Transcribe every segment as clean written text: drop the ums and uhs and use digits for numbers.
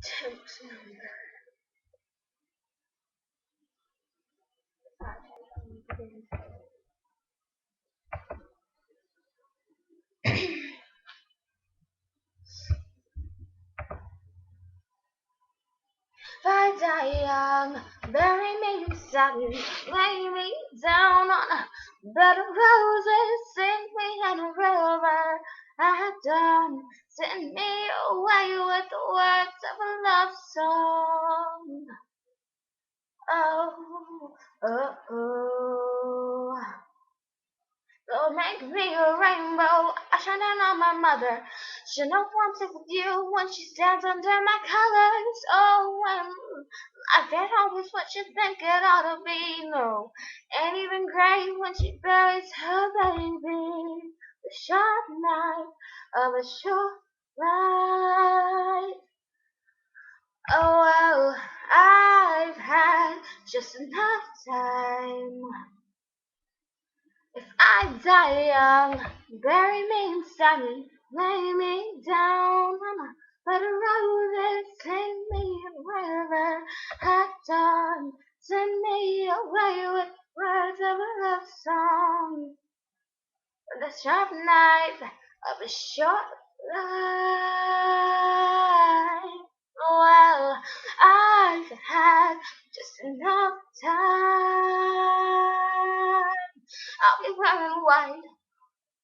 Attempts number. If I die young, bury me in satin, lay me down on a bed of roses, sing me in a river at dawn, send me away with the words of a love song. Oh, oh, oh. Don't make me a rainbow, I shine down on my mother. She knows I'm sick with you when she stands under my colors. Oh, when I can't always what you think it ought to be. No, ain't even great when she buries her baby. The sharp knife of a short life. Oh well, I've had just enough time. If I die young, bury me in sun, lay me down on a bed of roses, sing me a river at dawn, send me away with words of a love song. The sharp knife of a short life. Well, I've had just enough time. I'll be wearing white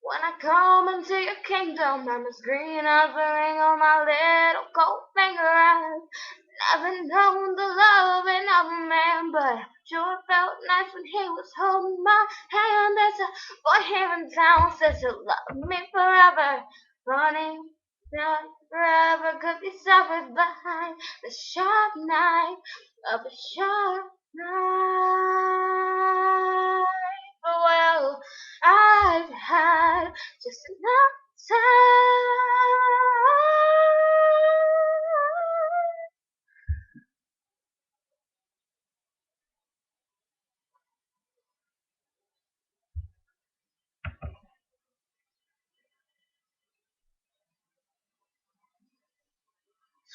when I come into your kingdom. I'm as green as the ring on my little cold finger. I've never known the loving of a man, but sure felt nice when he was holding my hand. There's a boy here in town says he'll love me forever. Funny, not forever could be suffered by the sharp knife of a sharp knife. Well, I've had just enough time.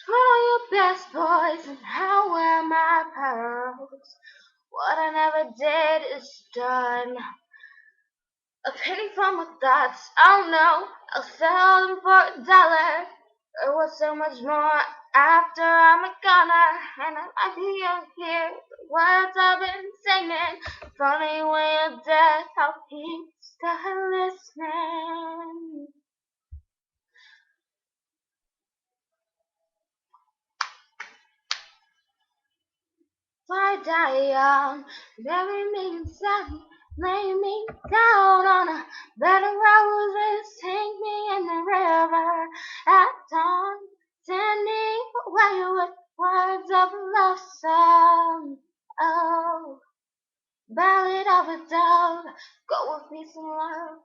Swallow your best boys and I'll wear my pearls. What I never did is done. A penny for my thoughts, oh no, I'll sell them for $1. There was so much more after I'm a goner, and I might be here, the words I've been singing. Funny when you're dead, how people start listening. If I die young, bury me in sun, lay me down on a bed of roses, sink me in the river at dawn, send me away with words of a love song. Oh, ballad of a dove, go with me some love.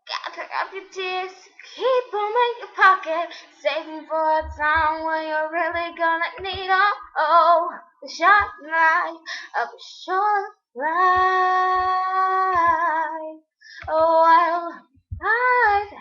Gather up your tears, keep them in your pocket, saving for a time when you're really gonna need them. Oh, the sharp knife of a short life. Oh, well, I've